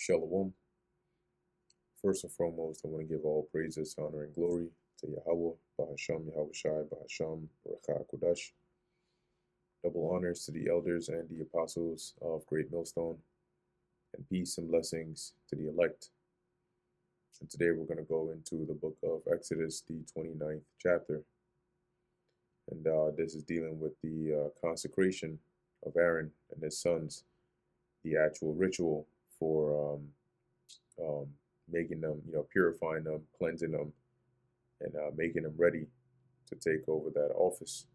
Shalom. First and foremost, I want to give all praises, honor, and glory to Yahweh, Bahasham, Yahweh Shai, Bahasham, Rakha Kodash. Double honors to the elders and the apostles of Great Millstone, and peace and blessings to the elect. And today we're going to go into the book of Exodus, the 29th chapter. And this is dealing with the consecration of Aaron and his sons, the actual ritual for making them, purifying them, cleansing them, and making them ready to take over that office.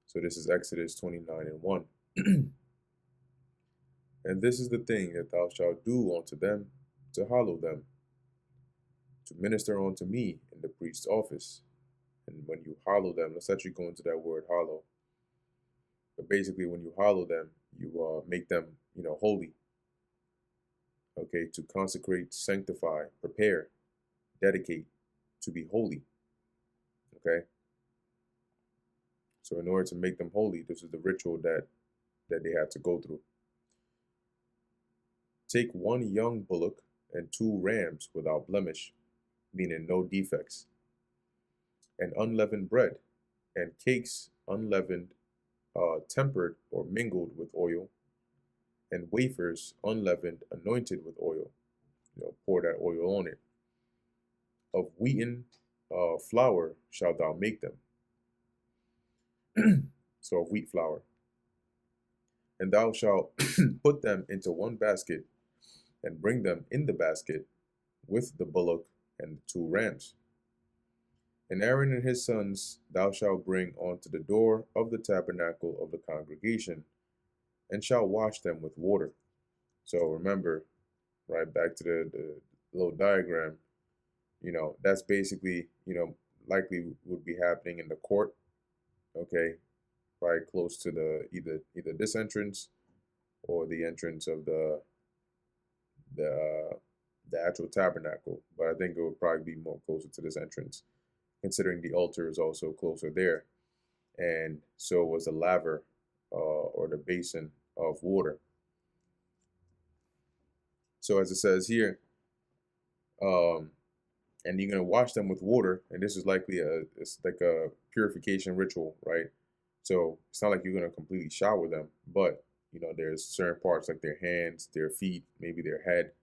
So this is Exodus 29:1. And this is the thing that thou shalt do unto them, to hallow them, to minister unto me in the priest's office. And when you hallow them, let's actually go into that word hallow. But basically, when you hallow them, you make them, holy. Okay, to consecrate, sanctify, prepare, dedicate, to be holy. Okay. So in order to make them holy, this is the ritual that they had to go through. Take one young bullock and 2 rams without blemish, meaning no defects, and unleavened bread, and cakes unleavened, tempered or mingled with oil, and wafers unleavened, anointed with oil. Pour that oil on it. Of wheaten flour shalt thou make them. So of wheat flour. And thou shalt put them into one basket, and bring them in the basket with the bullock and the 2 rams. And Aaron and his sons thou shalt bring unto the door of the tabernacle of the congregation, and shalt wash them with water. So remember, right back to the little diagram, that's basically, likely would be happening in the court, okay, right close to the either this entrance or the entrance of the actual tabernacle. But I think it would probably be more closer to this entrance, considering the altar is also closer there, and so was the laver or the basin of water. So as it says here, and you're gonna wash them with water, and this is likely it's like a purification ritual, right? So it's not like you're gonna completely shower them, but there's certain parts like their hands, their feet, maybe their head.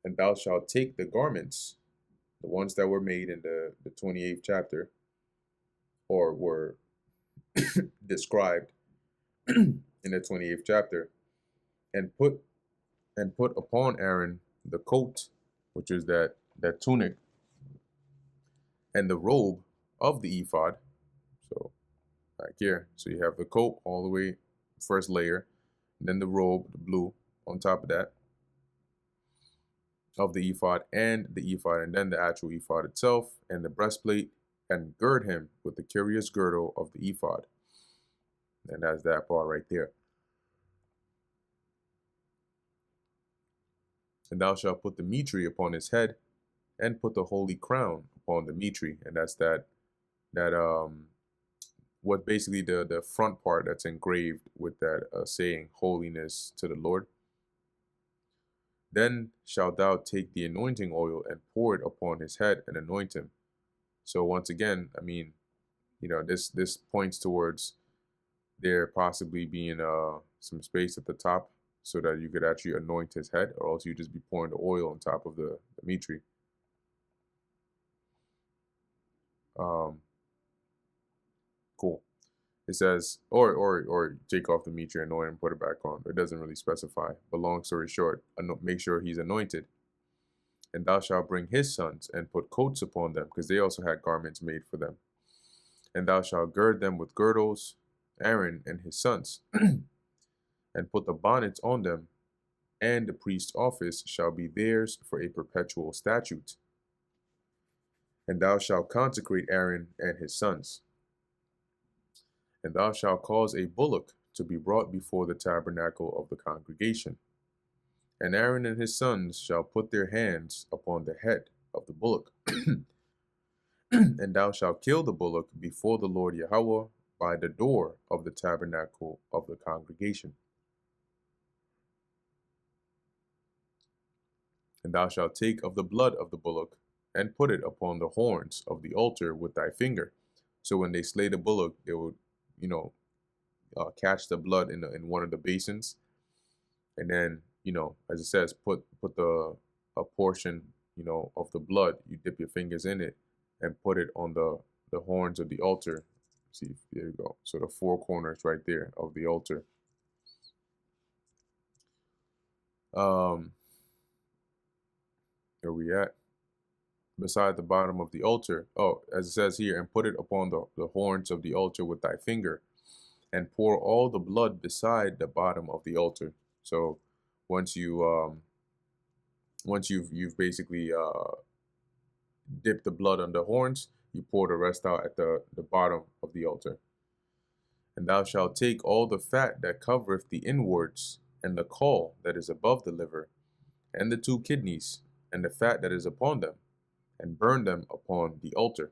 And thou shalt take the garments, the ones that were made in the 28th chapter, or were described in the 28th chapter, and put upon Aaron the coat, which is that tunic, and the robe of the ephod. So right here, so you have the coat all the way, first layer, then the robe, the blue, on top of that, of the ephod, and then the actual ephod itself, and the breastplate, and gird him with the curious girdle of the ephod. And that's that part right there. And thou shalt put the mitre upon his head, and put the holy crown upon the mitre. And that's what basically the front part that's engraved with that saying, holiness to the Lord. Then shalt thou take the anointing oil and pour it upon his head and anoint him. So once again, I mean, this points towards there possibly being some space at the top so that you could actually anoint his head, or else you just be pouring the oil on top of the mitre. Cool. It says, or take off the mitre, anoint and put it back on. It doesn't really specify. But long story short, make sure he's anointed. And thou shalt bring his sons and put coats upon them, because they also had garments made for them. And thou shalt gird them with girdles, Aaron and his sons, and put the bonnets on them, and the priest's office shall be theirs for a perpetual statute. And thou shalt consecrate Aaron and his sons. And thou shalt cause a bullock to be brought before the tabernacle of the congregation. And Aaron and his sons shall put their hands upon the head of the bullock. And thou shalt kill the bullock before the Lord Yahweh by the door of the tabernacle of the congregation. And thou shalt take of the blood of the bullock, and put it upon the horns of the altar with thy finger. So when they slay the bullock, they would, you know, catch the blood in one of the basins, and then, as it says, put a portion, of the blood. You dip your fingers in it and put it on the horns of the altar. See, there you go. So the four corners right there of the altar. Um, where we at? Beside the bottom of the altar. Oh, as it says here, and put it upon the horns of the altar with thy finger, and pour all the blood beside the bottom of the altar. So once you've basically dipped the blood on the horns, you pour the rest out at the bottom of the altar. And thou shalt take all the fat that covereth the inwards, and the caul that is above the liver, and the two kidneys, and the fat that is upon them, and burn them upon the altar.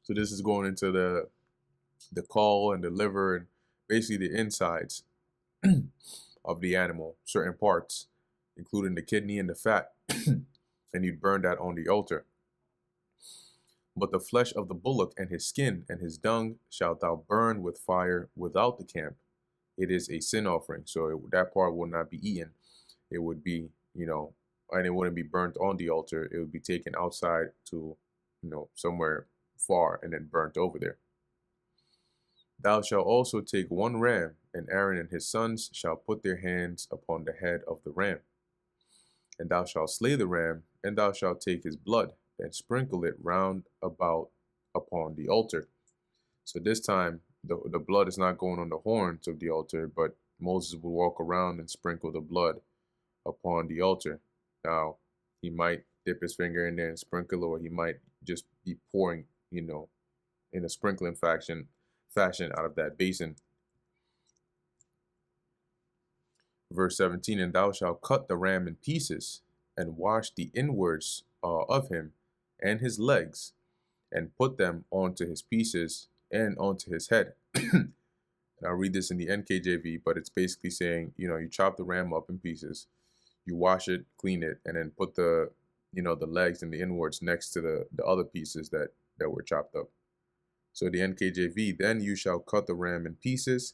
So this is going into the caul and the liver, and basically the insides of the animal, certain parts, including the kidney and the fat, and you'd burn that on the altar. But the flesh of the bullock and his skin and his dung shalt thou burn with fire without the camp. It is a sin offering, so that part will not be eaten. It would be, and it wouldn't be burnt on the altar. It would be taken outside to, somewhere far and then burnt over there. Thou shalt also take one ram, and Aaron and his sons shall put their hands upon the head of the ram. And thou shalt slay the ram, and thou shalt take his blood, and sprinkle it round about upon the altar. So this time, the blood is not going on the horns of the altar, but Moses will walk around and sprinkle the blood upon the altar. Now, he might dip his finger in there and sprinkle, or he might just be pouring, in a sprinkling fashion out of that basin. Verse 17, and thou shalt cut the ram in pieces, and wash the inwards of him and his legs, and put them onto his pieces and onto his head. And I'll read this in the NKJV, but it's basically saying, you chop the ram up in pieces, you wash it, clean it, and then put the legs and the inwards next to the other pieces that were chopped up. So the NKJV, then you shall cut the ram in pieces,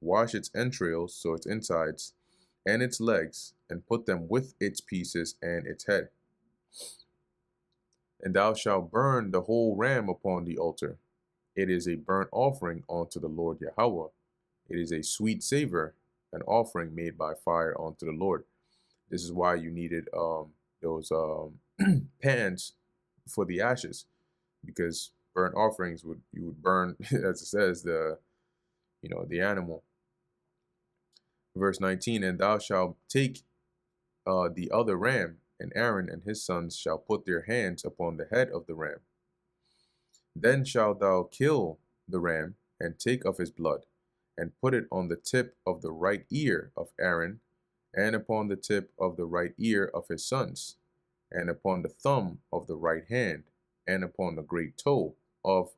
wash its entrails, so its insides, and its legs, and put them with its pieces and its head. And thou shalt burn the whole ram upon the altar. It is a burnt offering unto the Lord Yahweh. It is a sweet savor, an offering made by fire unto the Lord. This is why you needed those pans for the ashes, because burnt offerings you would burn, as it says, the animal. Verse 19, and thou shalt take the other ram, and Aaron and his sons shall put their hands upon the head of the ram. Then shalt thou kill the ram, and take of his blood, and put it on the tip of the right ear of Aaron, and upon the tip of the right ear of his sons, and upon the thumb of the right hand, and upon the great toe of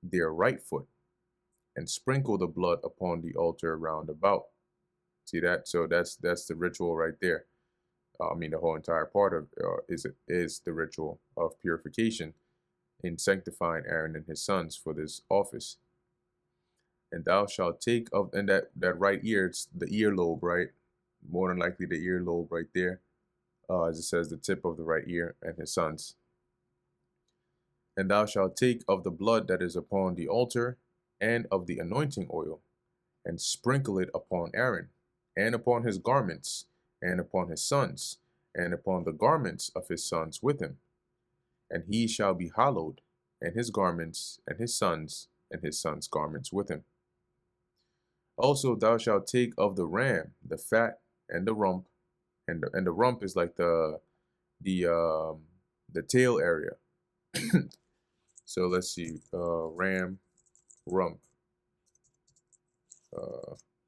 their right foot, and sprinkle the blood upon the altar round about. See that? So that's the ritual right there. The whole entire part of is the ritual of purification in sanctifying Aaron and his sons for this office. And thou shalt take of, and that right ear, it's the earlobe, right? More than likely the earlobe right there, as it says, the tip of the right ear and his sons. And thou shalt take of the blood that is upon the altar, and of the anointing oil, and sprinkle it upon Aaron, and upon his garments, and upon his sons, and upon the garments of his sons with him. And he shall be hallowed, and his garments, and his sons' garments with him. Also thou shalt take of the ram the fat and the rump, and the rump is like the tail area. So let's see, ram, rump.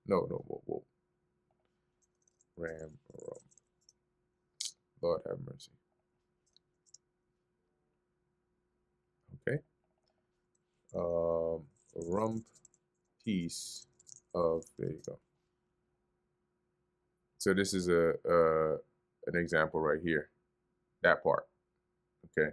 No, whoa. Ram, rump. Lord have mercy. Okay. Rump piece of, there you go. So this is an example right here, that part. Okay.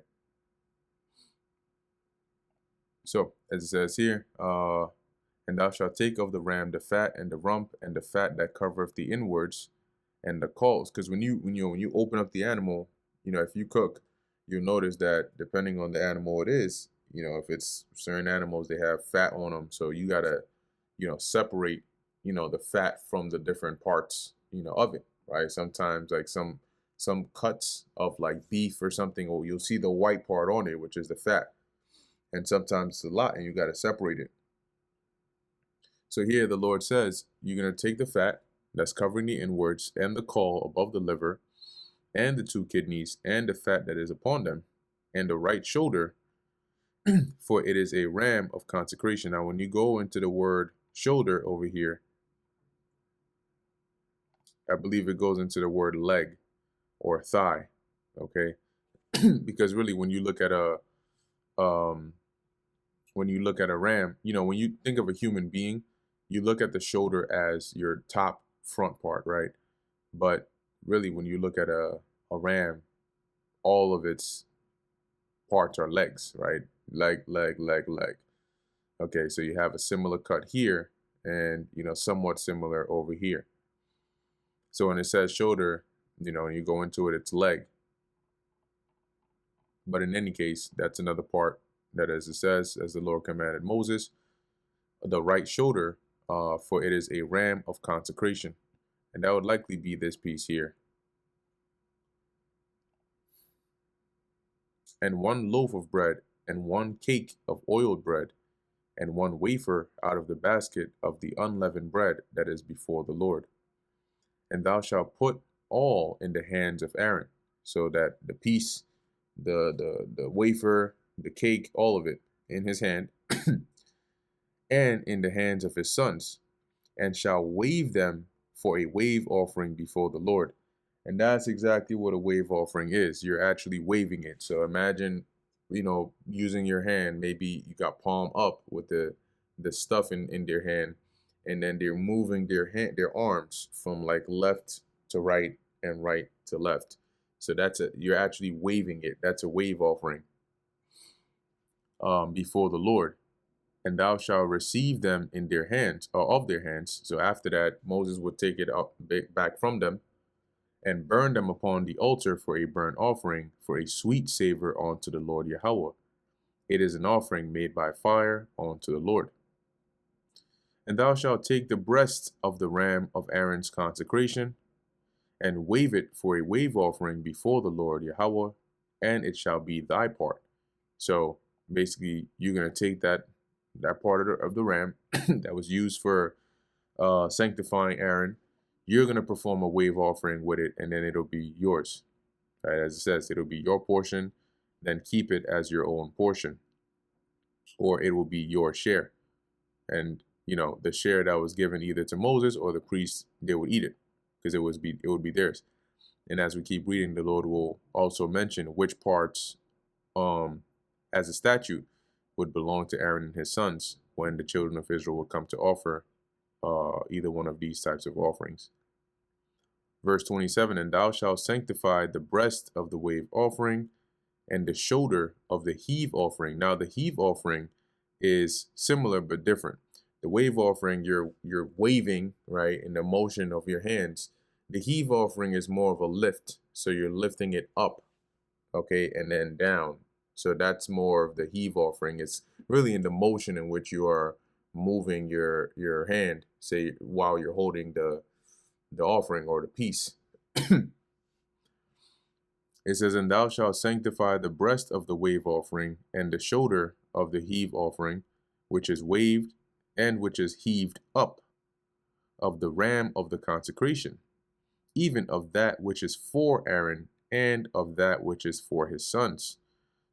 So as it says here, and thou shalt take of the ram the fat and the rump and the fat that covereth the inwards and the caul. Because when you open up the animal, if you cook, you'll notice that depending on the animal it is, if it's certain animals, they have fat on them, so you gotta separate the fat from the different parts of it, right? Sometimes like some cuts of like beef or something, or you'll see the white part on it, which is the fat, and sometimes it's a lot, and you got to separate it. So here the Lord says, you're going to take the fat that's covering the inwards and the caul above the liver and the two kidneys and the fat that is upon them and the right shoulder, for it is a ram of consecration. Now, when you go into the word shoulder over here, I believe it goes into the word leg or thigh, okay? Because really, when you look at a ram, when you think of a human being, you look at the shoulder as your top front part, right? But really, when you look at a ram, all of its parts are legs, right? Leg, leg, leg, leg. Okay, so you have a similar cut here and, somewhat similar over here. So when it says shoulder, and you go into it, it's leg. But in any case, that's another part that, as it says, as the Lord commanded Moses, the right shoulder, for it is a ram of consecration. And that would likely be this piece here. And one loaf of bread, and one cake of oiled bread, and one wafer out of the basket of the unleavened bread that is before the Lord. And thou shalt put all in the hands of Aaron, so that the piece, the wafer, the cake, all of it in his hand, and in the hands of his sons, and shall wave them for a wave offering before the Lord. And that's exactly what a wave offering is. You're actually waving it. So imagine, using your hand, maybe you got palm up with the stuff in their hand, and then they're moving their arms from like left to right and right to left. So you're actually waving it. That's a wave offering before the Lord. And thou shalt receive them in their hands, or of their hands. So after that, Moses would take it up back from them and burn them upon the altar for a burnt offering, for a sweet savor unto the Lord Yahweh. It is an offering made by fire unto the Lord. And thou shalt take the breast of the ram of Aaron's consecration, and wave it for a wave offering before the Lord Yahweh, and it shall be thy part. So basically, you're going to take that part of the ram that was used for sanctifying Aaron. You're going to perform a wave offering with it, and then it'll be yours. Right? As it says, it'll be your portion, then keep it as your own portion, or it will be your share. And, the share that was given either to Moses or the priests, they would eat it because it would be theirs. And as we keep reading, the Lord will also mention which parts, as a statute, would belong to Aaron and his sons when the children of Israel would come to offer either one of these types of offerings. Verse 27, and thou shalt sanctify the breast of the wave offering and the shoulder of the heave offering. Now the heave offering is similar but different. The wave offering, you're waving, right, in the motion of your hands. The heave offering is more of a lift, so you're lifting it up, okay, and then down. So that's more of the heave offering. It's really in the motion in which you are moving your hand, say, while you're holding the offering or the piece. It says, and thou shalt sanctify the breast of the wave offering and the shoulder of the heave offering, which is waved and which is heaved up, of the ram of the consecration, even of that which is for Aaron and of that which is for his sons.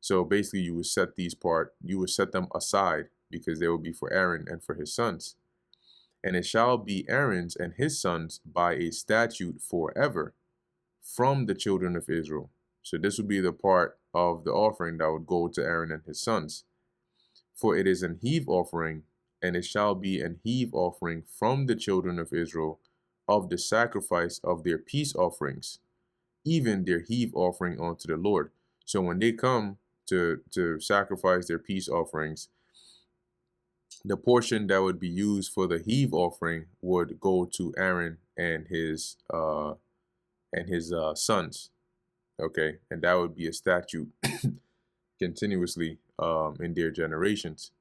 So basically you would set them aside because they will be for Aaron and for his sons. And it shall be Aaron's and his sons by a statute forever from the children of Israel. So this would be the part of the offering that would go to Aaron and his sons. For it is an heave offering, and it shall be an heave offering from the children of Israel of the sacrifice of their peace offerings, even their heave offering unto the Lord. So when they come to sacrifice their peace offerings, the portion that would be used for the heave offering would go to Aaron and his sons. Okay, and that would be a statute continuously in their generations.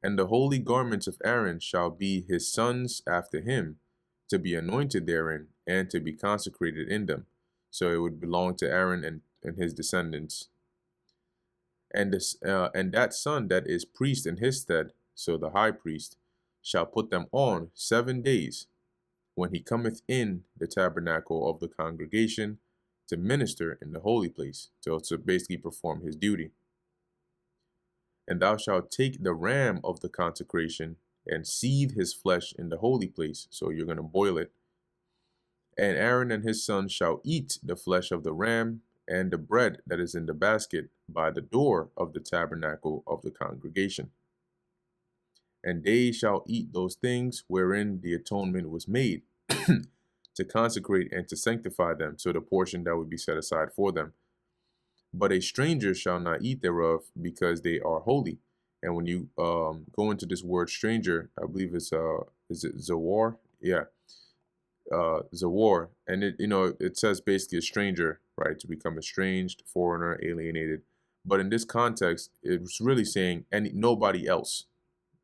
And the holy garments of Aaron shall be his sons after him, to be anointed therein, and to be consecrated in them. So it would belong to Aaron and his descendants. And that son that is priest in his stead, so the high priest, shall put them on 7 days, when he cometh in the tabernacle of the congregation to minister in the holy place, to basically perform his duty. And thou shalt take the ram of the consecration and seethe his flesh in the holy place. So you're going to boil it. And Aaron and his sons shall eat the flesh of the ram and the bread that is in the basket by the door of the tabernacle of the congregation. And they shall eat those things wherein the atonement was made, to consecrate and to sanctify them, so the portion that would be set aside for them. But a stranger shall not eat thereof, because they are holy. And when you go into this word stranger, I believe it's is it zawar? Yeah, zawar, and it says basically a stranger, right? To become estranged, foreigner, alienated. But in this context, it's really saying nobody else,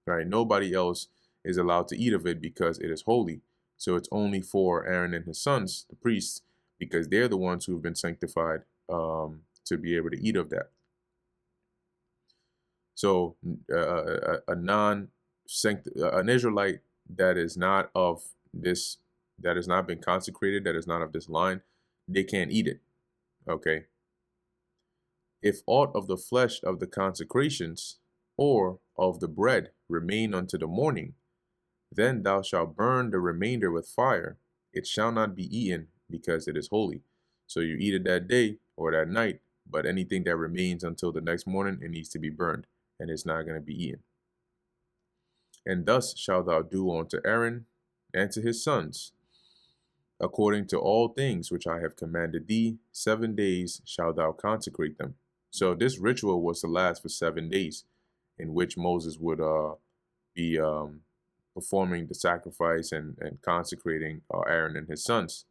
right? Nobody else is allowed to eat of it because it is holy. So it's only for Aaron and his sons, the priests, because they're the ones who have been sanctified to be able to eat of that. So an Israelite that is not of this, that has not been consecrated, that is not of this line, they can't eat it. Okay. If aught of the flesh of the consecrations or of the bread remain unto the morning, then thou shalt burn the remainder with fire. It shall not be eaten, because it is holy. So you eat it that day or that night, but anything that remains until the next morning, it needs to be burned, and it's not going to be eaten. And thus shalt thou do unto Aaron and to his sons, according to all things which I have commanded thee. 7 days shalt thou consecrate them. So this ritual was to last for 7 days, in which Moses would be performing the sacrifice and consecrating Aaron and his sons.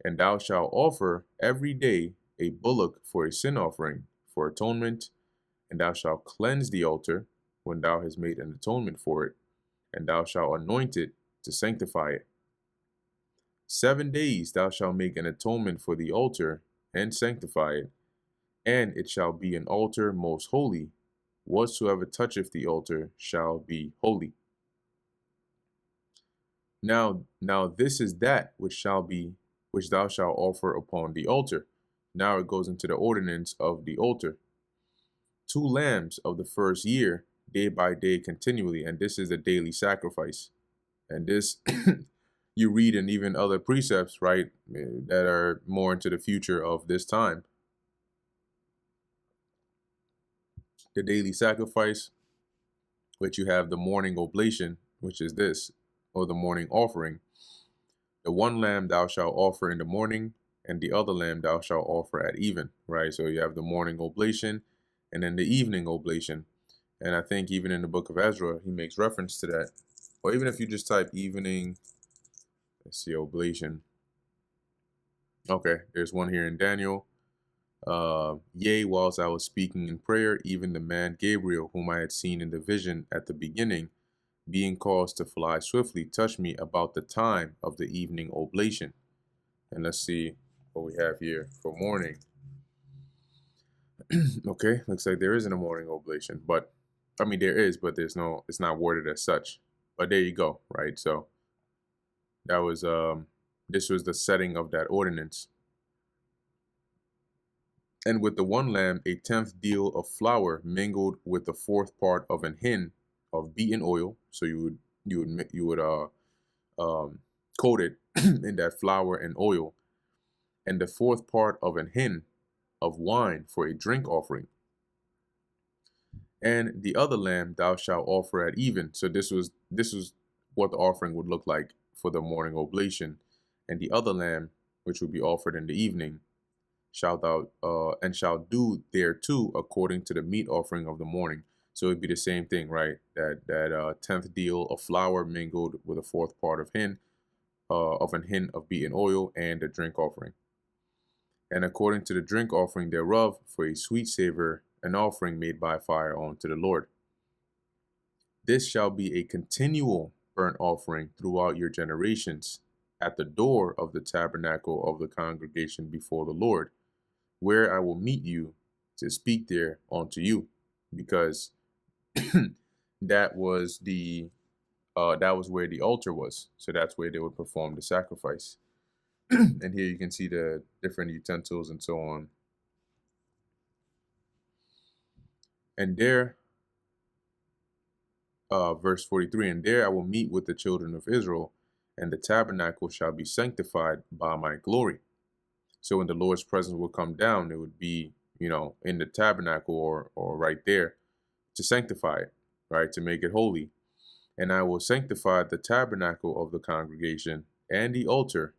And thou shalt offer every day a bullock for a sin offering, for atonement, and thou shalt cleanse the altar when thou hast made an atonement for it, and thou shalt anoint it to sanctify it. 7 days thou shalt make an atonement for the altar and sanctify it, and it shall be an altar most holy. Whatsoever toucheth the altar shall be holy. Now this is that which thou shalt offer upon the altar. Now it goes into the ordinance of the altar. 2 lambs of the first year, day by day continually, and this is a daily sacrifice. And this you read in even other precepts, right, that are more into the future of this time. The daily sacrifice, which you have the morning oblation, which is this, or the morning offering. The 1 lamb thou shalt offer in the morning, and the other lamb thou shalt offer at even, right? So you have the morning oblation and then the evening oblation. And I think even in the book of Ezra, he makes reference to that. Or even if you just type evening, let's see, oblation. Okay, there's one here in Daniel. Yea, whilst I was speaking in prayer, even the man Gabriel, whom I had seen in the vision at the beginning, being caused to fly swiftly, touched me about the time of the evening oblation. And let's see what we have here for morning. Okay, looks like there isn't a morning oblation, but I mean there is, but there's no, it's not worded as such. But there you go, right? So that was this was the setting of that ordinance. And with the 1 lamb, a 10th deal of flour mingled with the 4th part of an hin of beaten oil. So you would coat it in that flour and oil, and the 4th part of an hin of wine for a drink offering. And the other lamb thou shalt offer at even. So this was what the offering would look like for the morning oblation, and the other lamb, which will be offered in the evening, shalt thou and shalt do thereto according to the meat offering of the morning. So it'd be the same thing, right? That tenth deal of flour mingled with a fourth part of an hin of beaten oil, and a drink offering. And according to the drink offering thereof, for a sweet savor, an offering made by fire unto the Lord. This shall be a continual burnt offering throughout your generations, at the door of the tabernacle of the congregation before the Lord, where I will meet you to speak there unto you, because that was where the altar was. So that's where they would perform the sacrifice. And here you can see the different utensils and so on. And there, verse 43, and there I will meet with the children of Israel, and the tabernacle shall be sanctified by my glory. So when the Lord's presence will come down, it would be, in the tabernacle or right there to sanctify it, right, to make it holy. And I will sanctify the tabernacle of the congregation and the altar.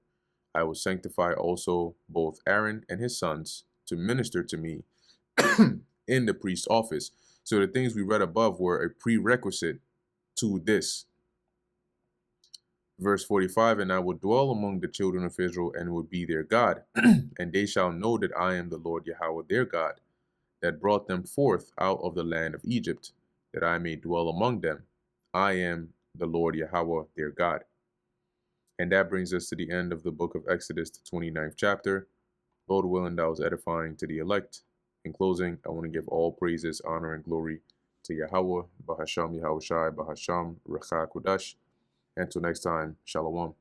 I will sanctify also both Aaron and his sons to minister to me in the priest's office. So the things we read above were a prerequisite to this. Verse 45, and I will dwell among the children of Israel and will be their God, and they shall know that I am the Lord Yahweh their God, that brought them forth out of the land of Egypt, that I may dwell among them. I am the Lord Yahweh their God. And that brings us to the end of the book of Exodus, the 29th chapter. Lord willing, that was edifying to the elect. In closing, I want to give all praises, honor, and glory to Yahweh, Bahasham Yahushai, Bahasham Recha Kodash. Until next time, Shalom.